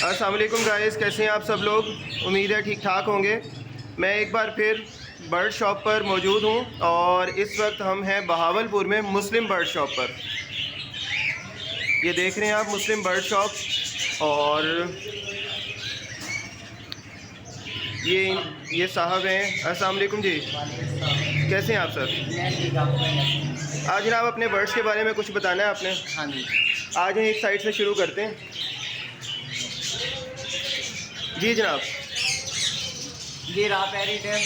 अस्सलाम वालेकुम गाइस, कैसे हैं आप सब लोग। उम्मीद है ठीक ठाक होंगे। मैं एक बार फिर बर्ड शॉप पर मौजूद हूं और इस वक्त हम हैं बहावलपुर में मुस्लिम बर्ड शॉप पर। ये देख रहे हैं आप मुस्लिम बर्ड शॉप। और ये साहब हैं। अस्सलाम वालेकुम जी, कैसे हैं आप सर। आज जनाब अपने बर्ड्स के बारे में कुछ बताना है आपने। हाँ जी। आज हम एक साइड से शुरू करते हैं जी जनाब। ये रा पैरिट है,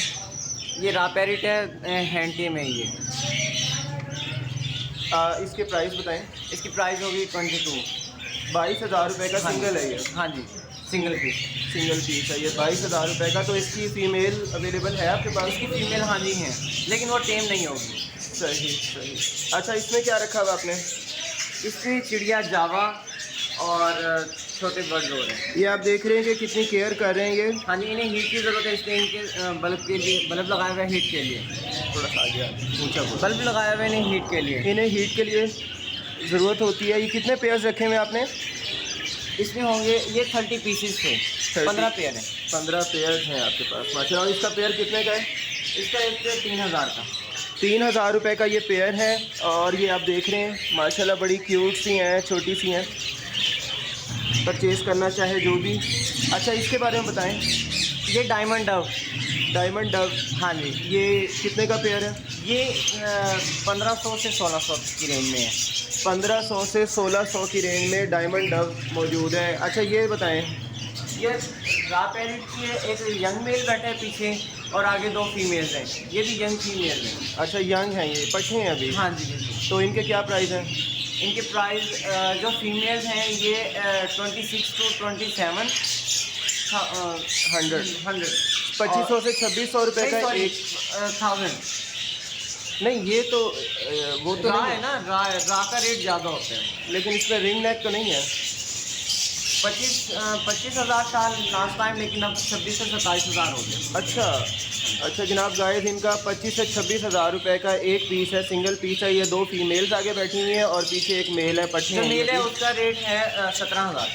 ये रा पैरिट है, हैंड टेम है ये। इसके प्राइस बताएं। इसकी प्राइस होगी 22। 22,000 रुपये का हाँ सिंगल है ये। हाँ जी, सिंगल पीस। सिंगल पीस है ये 22,000 रुपये का। तो इसकी फ़ीमेल अवेलेबल है आपके पास। इसकी फीमेल हाँ जी है, लेकिन वो टेम नहीं होगी। सही सही। अच्छा, इसमें क्या रखा हुआ आपने। इसमें चिड़िया, जावा और छोटे बर्ड और हैं। ये आप देख रहे हैं कि कितनी केयर कर रहे हैं ये। हाँ जी, इन्हें हीट की ज़रूरत है, इसलिए इनके बल्ब के लिए बल्ब लगाया हुआ है हीट के लिए। थोड़ा सा आगे ऊँचा बल्ब लगाया हुआ है इन्हें हीट के लिए। इन्हें हीट के लिए ज़रूरत होती है। ये कितने पेयर्स रखे हुए आपने। इसमें होंगे ये 30 पीसेस थे, 15 पेयर हैं। 15 पेयर हैं आपके पास माशाल्लाह। इसका पेयर कितने का है। इसका एक पेयर 3,000 का। 3,000 रुपये का ये पेयर है। और ये आप देख रहे हैं माशाल्लाह बड़ी क्यूट सी हैं, छोटी सी हैं। परचेज़ करना चाहे जो भी। अच्छा, इसके बारे में बताएं। ये डायमंड डव। डायमंड डव, हाँ जी, ये कितने का पेयर है। ये 1500 से 1600 की रेंज में है। 1500 से 1600 की रेंज में डायमंड डव मौजूद है। अच्छा, ये बताएं। ये रा पैरिट की है, एक यंग मेल बैठा है पीछे और आगे 2 फीमेल्स हैं। ये भी यंग फीमेल हैं। अच्छा, यंग हैं ये, पट्टे हैं अभी। हाँ जी बिल्कुल। तो इनके क्या प्राइस हैं। इनके प्राइस जो फीमेल्स हैं ये 26 to 27 100 2500 से 2600 रुपये का एक। 1000। नहीं, ये तो वो तो रा नहीं है ना, रा का रेट ज़्यादा होता है। लेकिन इसमें रिंग नेक तो नहीं है। 25,000 था लास्ट टाइम, लेकिन अब 26 से 27,000 हो गया। अच्छा जनाब, गाइस इनका 25 से 26,000 रुपये का एक पीस है, सिंगल पीस है। ये 2 फीमेल्स आगे बैठी हुई हैं और पीछे एक मेल है। पट्टे जो हैं मेल है ये। उसका रेट है 17,000।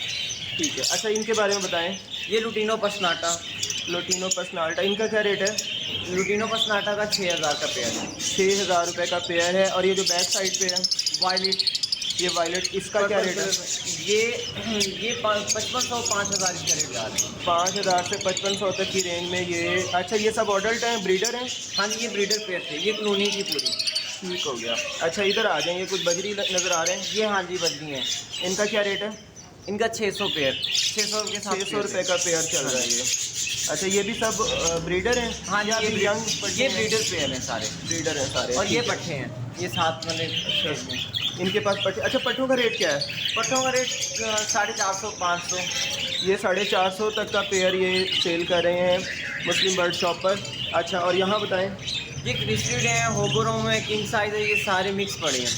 ठीक है। अच्छा, इनके बारे में बताएं। ये लुटिनो पसनाटा। लोटिनो पर्सनाल्टा, इनका क्या रेट है। लुटिनो पसनाटा का 6,000 का पेयर है। 6,000 रुपये का पेयर है। और ये जो बैक साइड पे है वायलेट, ये वायलेट, इसका क्या रेट है। ये 5500 5,000 इसका रेट जा रहा है। 5,000 से 5500 तक की रेंज में ये। अच्छा, ये सब अडल्ट हैं, ब्रीडर हैं। हाँ जी, ये ब्रीडर पेयर थे, ये कॉलोनी की पूरी। ठीक हो गया। अच्छा, इधर आ जाएंगे, कुछ बजरी नज़र आ रहे हैं। ये हाँ जी बदली हैं। इनका क्या रेट है। इनका 600 पेयर, 600 के साथ 600 रुपये का पेयर चल रहा है ये। अच्छा, ये भी सब ब्रीडर हैं। हाँ जी, ये यंग ये ब्रीडर पेयर हैं सारे। ब्रीडर हैं सारे। और ये ठीक है। पट्टे हैं, ये साथ वाले शेड में। इनके पास पट्टे। अच्छा, पट्टों का रेट क्या है। पट्टों का रेट 450 500। ये 450 तक का पेयर ये सेल कर रहे हैं मुस्लिम बर्ड शॉप पर। अच्छा, और यहाँ बताएं। ये क्रिस्टेड हैं, होबरो में किंग साइज है, ये सारे मिक्स पड़े हैं।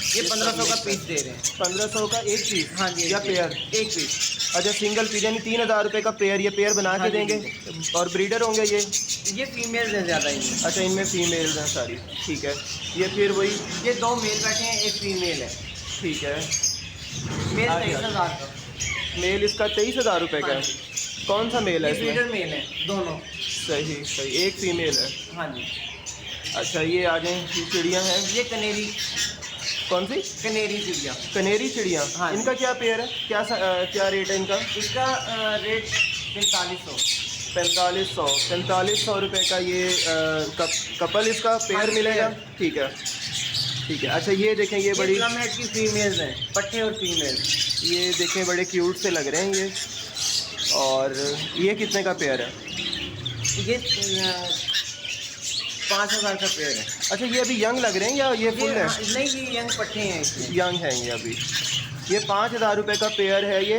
ये 1500 का पीस दे रहे हैं। 1500 का एक पीस। हाँ जी, या पेयर। एक पीस। अच्छा, सिंगल पीस यानी 3,000 रुपये का पेयर। ये पेयर बना हाँ के जी, देंगे। और ब्रीडर होंगे ये। ये फीमेल्स हैं ज़्यादा इनमें। अच्छा, इनमें फीमेल्स हैं सारी। ठीक है। ये फिर वही। ये 2 मेल बैठे हैं, एक फीमेल है। ठीक है। मेल आगे 23,000 का। मेल इसका 23,000 रुपये का है। कौन सा मेल है ये इसमें। ब्रीडर मेल है दोनों। सही सही, एक फीमेल है। हाँ जी। अच्छा, ये आ जाएँ। ये चिड़ियाँ हैं। ये कनेरी, कौन सी। कनेरी चिड़िया। कनेरी चिड़िया। हाँ। इनका क्या पेयर है, क्या रेट है इनका। इसका रेट 4500। 4500 रुपये का ये कपल इसका पेयर हाँ, मिलेगा। ठीक है ठीक है। अच्छा, ये देखें, ये बड़ी प्लमेट की फीमेल्स हैं, पट्टे और फीमेल। ये देखें बड़े क्यूट से लग रहे हैं ये। और ये कितने का पेयर है। ये 5,000 का पेयर है। अच्छा, ये अभी यंग लग रहे हैं या ये फुल है। नहीं, ये यंग पट्टे हैं इसमें। यंग हैं ये अभी। ये 5,000 रुपये का पेयर है ये।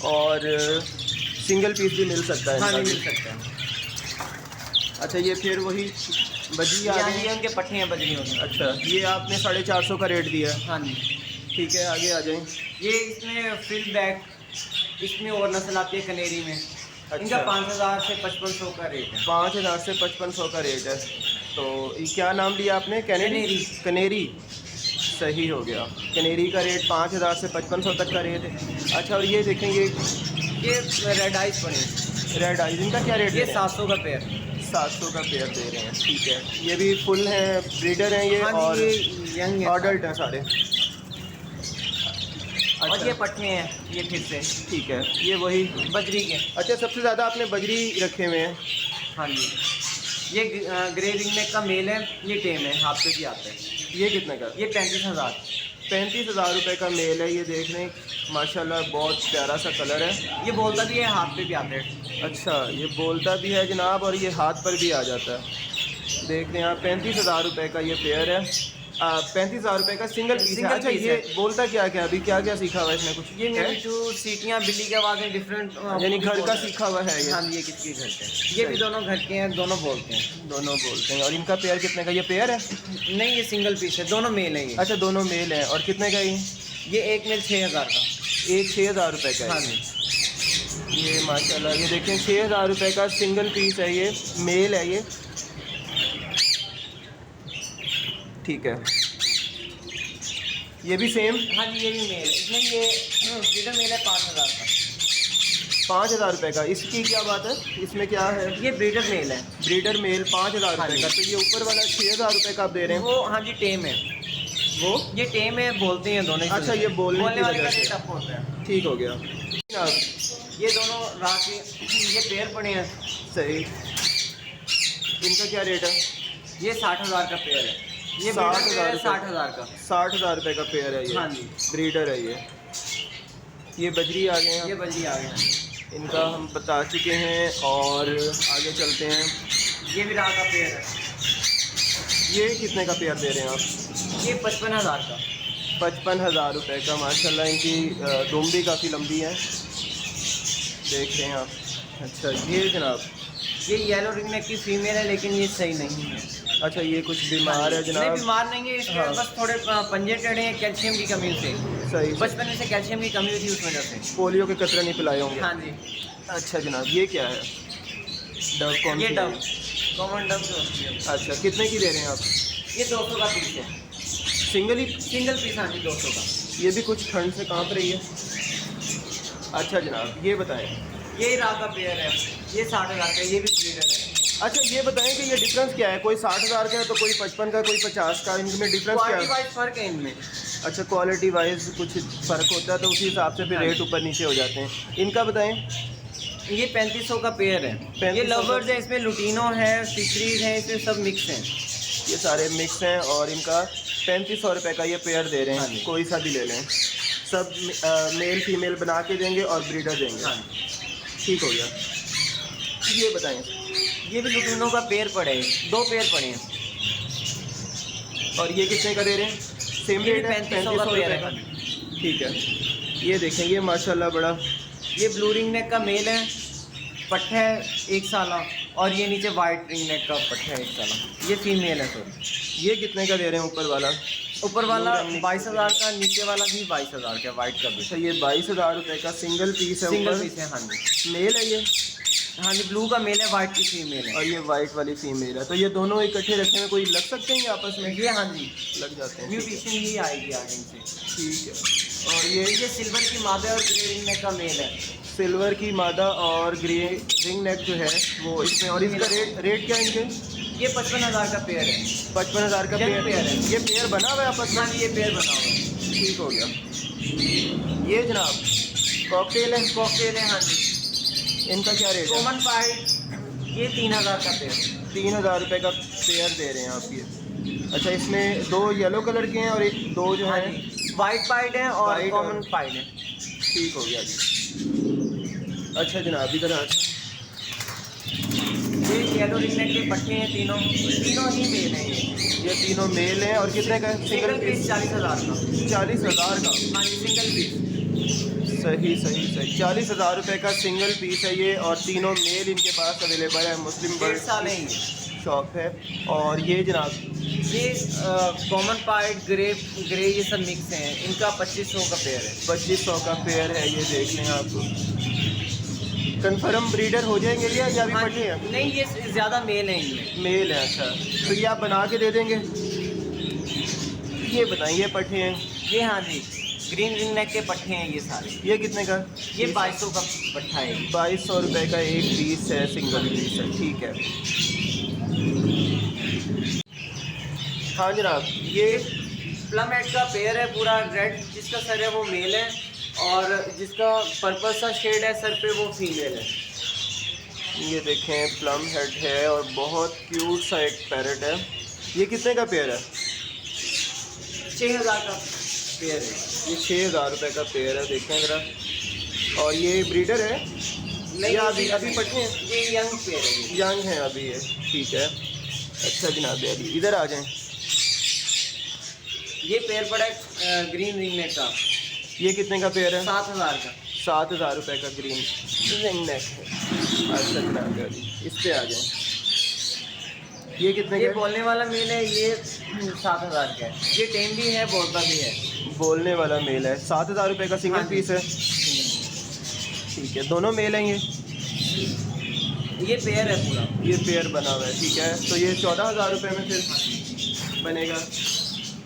और सिंगल पीस भी मिल सकता है। हाँ इनका जी, भी। मिल सकता है। अच्छा, ये फिर वही बजी आ गई। ये उनके पट्टे हैं बजरी होने। अच्छा, ये आपने 450 का रेट दिया है। हाँ जी। ठीक है, आगे आ जाएं। ये इसमें फिल बैक, इसमें और नस्ल आती है कनेरी में। अच्छा। इनका 5,000 से 5500 का रेट है। 5,000 से 5500 का रेट है। तो ये क्या नाम लिया आपने। कनेरी। कनेरी, सही हो गया। कनेरी का रेट 5,000 से 5500 तक का रेट है। अच्छा, और ये देखें, ये रेड आइस पड़े हैं। रेड आइज, इनका क्या रेट ये है? 700 का पेयर। 700 का पेयर दे रहे हैं, ठीक है। ये भी फुल हैं, ब्रीडर हैं ये, हाँ जी, और ये यंग है अडल्ट हैं सारे। और अच्छा, ये पट्टे हैं, ये फिर से ठीक है, ये वही। बजरी के। अच्छा, सबसे ज़्यादा आपने बजरी रखे हुए हैं। हाँ जी, ये ग्रे रिंग नेक का मेल है, ये टेम है, हाथ पे भी आता है। ये कितने का? ये 35,000। 35,000 रुपये का मेल है। ये देख रहे हैं, माशाल्लाह बहुत प्यारा सा कलर है। ये बोलता भी है, हाथ पे भी आता है। अच्छा, ये बोलता भी है जनाब, और ये हाथ पर भी आ जाता है। देख रहे हैं आप, 35,000 रुपये का ये पेयर है। 35,000 रुपये का सिंगल पीस है। सिंगल अच्छा, पीस ये है। बोलता क्या क्या, अभी क्या क्या सीखा हुआ है इसने? कुछ ये है? मेरी टू सीटियाँ, बिल्ली की आवाज़ें डिफरेंट, यानी घर का सीखा हुआ है ये? हाँ जी, ये किसके घर के हैं। ये भी दोनों घर के हैं, दोनों बोलते हैं। दोनों बोलते हैं। और इनका पेयर कितने का? ये पेयर है? नहीं, ये सिंगल पीस है, दोनों मेल है ये। अच्छा, दोनों मेल हैं। और कितने का ये एक मेल 6,000 का। एक 6,000 रुपये का हाँ है। जी, ये माशाल्लाह, ये देखें 6,000 रुपये का सिंगल पीस है, ये मेल है ये, ठीक है। ये भी सेम? हाँ जी, ये भी मेल है। इसमें ये ब्रीडर मेल है 5,000 का। 5,000 रुपये का। इसकी क्या बात है, इसमें क्या है? ये ब्रीडर मेल है। ब्रीडर मेल 5,000 हाँ रुपये का। जी। तो ये ऊपर वाला 6,000 रुपये का आप दे रहे हैं? वो हाँ जी, टेम है वो ये टेम है, बोलते हैं दोनों। अच्छा, ये बोलने की वाले वजह का से। रेट अप होता है। ठीक हो गया। ये दोनों रात के ये पेयर पड़े हैं। सही। इनका क्या रेट है? ये 60,000 का पेयर है। ये 60,000 रुपये। 60,000 का। 60,000 रुपये का पेयर है ये। हाँ जी, ब्रीडर है ये। ये बजरी आ गए हैं। ये बजरी आ गए। इनका हम बता चुके हैं, और आगे चलते हैं। ये भी रात का पेयर है। ये कितने का पेयर दे रहे हैं आप? ये 55,000 का। 55,000 रुपये का। माशाल्लाह, इनकी दुम भी काफ़ी लंबी है, देख रहे हैं आप। अच्छा, ये जनाब, ये येलो रिंग नेक की फीमेल है, लेकिन ये सही नहीं है। अच्छा, ये कुछ बीमार है नहीं, जनाब? बीमार नहीं है, इसके हाँ। बस थोड़े पंजे टेढ़े हैं, कैल्शियम की कमी से। सही। बचपन में से कैल्शियम की कमी थी, उस वजह से। पोलियो के कतरे नहीं पिलाए होंगे? हाँ जी। अच्छा जनाब, ये क्या है? डव कौन ये सी डव, है? कॉमन डव जो होती है। अच्छा, कितने की दे रहे हैं आप? ये 200 का पीस है। सिंगल ही? सिंगल पीस, हाँ जी, 200 का। ये भी कुछ ठंड से कांप रही है। अच्छा जनाब, ये बताएं। ये रात का पेयर है, ये 60,000 का, ये भी ब्रीडर है। अच्छा, ये बताएं कि ये डिफरेंस क्या है? कोई 60,000 का है, तो कोई 55 का, कोई 50 का। इनमें डिफरेंस क्या क्वालिटी है? वाइज फर्क है इनमें। अच्छा, क्वालिटी वाइज कुछ फ़र्क होता है, तो उसी हिसाब से फिर हाँ। रेट ऊपर नीचे हो जाते हैं। इनका बताएं। ये 3500 का पेयर है। 3500 ये लवर्स है, इसमें लुटीनो है, फिशरीज है, इसमें सब मिक्स हैं। ये सारे मिक्स हैं, और इनका 3500 रुपये का ये पेयर दे रहे हाँ हैं। जी। कोई सा भी ले लें, सब मेल फीमेल बना के देंगे और ब्रीडर देंगे। हाँ, ठीक हो गया। ये बताएं। ये भी लुटीनो का पेयर पड़े हैं, 2 पेयर पड़े हैं। और ये कितने का दे रहे हैं? सेम ये भी रेट है, 3500 का पेयर रुपये है। का। ठीक है। ये देखें, ये माशाल्लाह बड़ा। ये ब्लू रिंग नेक का मेल है, पट्टा है 1 साल, और ये नीचे वाइट रिंग नेक का पट्टा है 1 साल। ये फीमेल है सर। ये कितने का दे रहे हैं ऊपर वाला? ऊपर वाला 22,000 का, नीचे वाला भी 22,000 का, वाइट का भी। अच्छा, ये 22,000 रुपये का सिंगल पीस है। सिंगल ऊपर पीस है। हाँ जी, मेल है ये, हाँ जी, ब्लू का मेल है, वाइट की फीमेल है। और ये वाइट वाली फीमेल है। तो ये दोनों इकट्ठे रखे में कोई लग सकते हैं ये आपस में? ये हाँ जी, लग जाते हैं। म्यूटेशन ही आएगी आगे इनसे। ठीक है। और ये ये सिल्वर की मादा और ग्रे रिंग नेक का मेल है। सिल्वर की मादा और ग्रे रिंग नेक जो है वो इसमें। और इसका रेट क्या है इनके? ये 55,000 का पेयर है। 55,000 का Young पेयर pair है। ये पेयर बना हुआ है आपस में? हाँ जी, ये पेयर बना हुआ है। ठीक हो गया। ये जनाब कॉकटेल है? कॉकटेल है। हाँ जी, इनका क्या रेट है? कॉमन पाइड, ये 3,000 का पेयर। 3,000 रुपये का पेयर दे रहे हैं आप ये। अच्छा, इसमें 2 येलो कलर के हैं और 2 जो हाँ हैं जी, वाइट पाइड है और White कॉमन और- पाइड है। ठीक हो गया जी। अच्छा जनाब, इधर आ जाओ। ये येलो रिंग नेक के पट्टे हैं, तीनों ही मेल हैं। ये तीनों मेल हैं। और कितने का है? सिंगल पीस 40,000 का। 40,000 का। हाँ जी, सिंगल पीस। सही। 40,000 रुपये का सिंगल पीस है ये, और तीनों मेल इनके पास अवेलेबल है। मुस्लिम 1.5 साल है ये। शॉप है। और ये जनाब ये कॉमन पाइड, ग्रे ये सब मिक्स हैं। इनका 2500 का पेयर है। 2500 का पेयर है। ये देख लें आप। कन्फर्म ब्रीडर हो जाएंगे ये, या अभी हाँ पट्टे जी, हैं? नहीं, ये ज़्यादा मेल है इनमें। मेल है। अच्छा, तो ये आप बना के दे देंगे? ये बताइए, पट्टे हैं? ये हाँ जी, ग्रीन रिंग नेक के पट्टे हैं ये सारे। ये कितने का? ये 2200 का पट्टा है। 2200 रुपये का एक पीस है, सिंगल पीस है, ठीक है। हाँ जनाब, ये प्लम हेड का पेयर है पूरा रेड, जिसका सर है वो मेल है और जिसका पर्पल सा शेड है सर पे वो फीमेल है। ये देखें प्लम हेड है और बहुत क्यूट सा एक पैरेट है। ये कितने का पेयर है? 6000 का पेयर है। ये 6000 रुपये का पेयर है, देखें ज़रा। और ये ब्रीडर है? नहीं, ये अभी पट्टे हैं? ये यंग पेयर है। यंग हैं अभी ये, ठीक है। अच्छा जनाब अली इधर आ जाएं। ये पेयर पड़ा है ग्रीन रिंग नेक का। ये कितने का पेयर है? 7000 का। 7000 रुपये का ग्रीन रिंग नेक है। अच्छा जनाब अली इस पे आ जाएं। ये कितने ये का? बोलने वाला मेल है, ये 7000 का है। ये टेम भी है, बोलता भी है। बोलने वाला मेल है, 7000 रुपये का सिंगल हाँ जी। पीस है, ठीक है। दोनों मेल हैं ये पेयर है पूरा। ये पेयर बना हुआ है, ठीक है। तो ये 14000 रुपये में फिर बनेगा।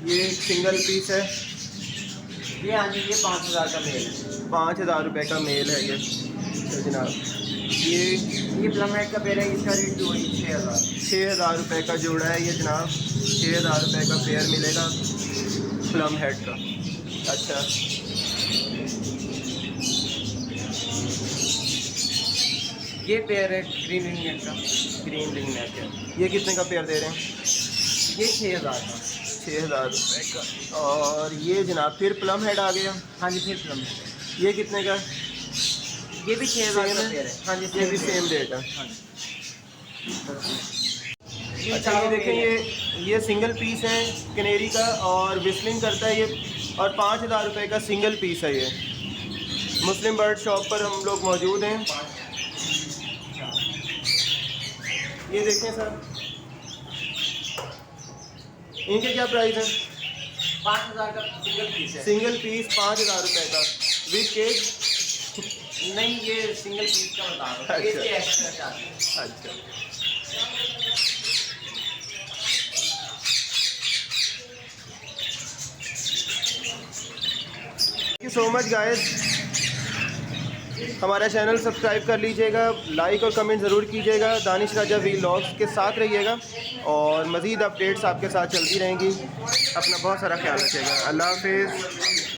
ये सिंगल पीस है, ये हाँ जी, ये 5000 का मेल है। 5000 रुपये का मेल है ये। तो जनाब ये प्लम हेड का पेयर है, इसका रेट जो है 6000। 6000 रुपये का जोड़ा है ये जनाब। 6000 रुपये का पेयर मिलेगा प्लम हेड का। अच्छा ये पेयर है ग्रीन रिंग नेक का। ग्रीन रिंग नेक है। ये कितने का पेयर दे रहे हैं? ये 6000 का। 6000 रुपये का। और ये जनाब फिर प्लम हेड आ गया। हाँ जी, फिर प्लम हेड। ये कितने का? ये भी 6000 का पेयर है। हाँ जी, ये भी सेम रेट है। हाँ जी। अच्छा ये देखें, ये सिंगल पीस है कनेरी का और विस्लिंग करता है ये, और 5000 रुपये का सिंगल पीस है ये। मुस्लिम बर्ड शॉप पर हम लोग मौजूद हैं। ये देखें सर, इनके क्या प्राइस है? 5000 का सिंगल पीस है। सिंगल पीस 5000 रुपये का विद केक। नहीं, ये सिंगल पीस का बता रहा हूँ। अच्छा। इसके एक्स्ट्रा चार्ज। अच्छा thank you so much guys. हमारा चैनल सब्सक्राइब कर लीजिएगा, लाइक और कमेंट ज़रूर कीजिएगा। दानिश राजा व्लॉग्स के साथ रहिएगा और मज़ीद अपडेट्स आपके साथ चलती रहेंगी। अपना बहुत सारा ख्याल रखिएगा। अल्लाह हाफिज़।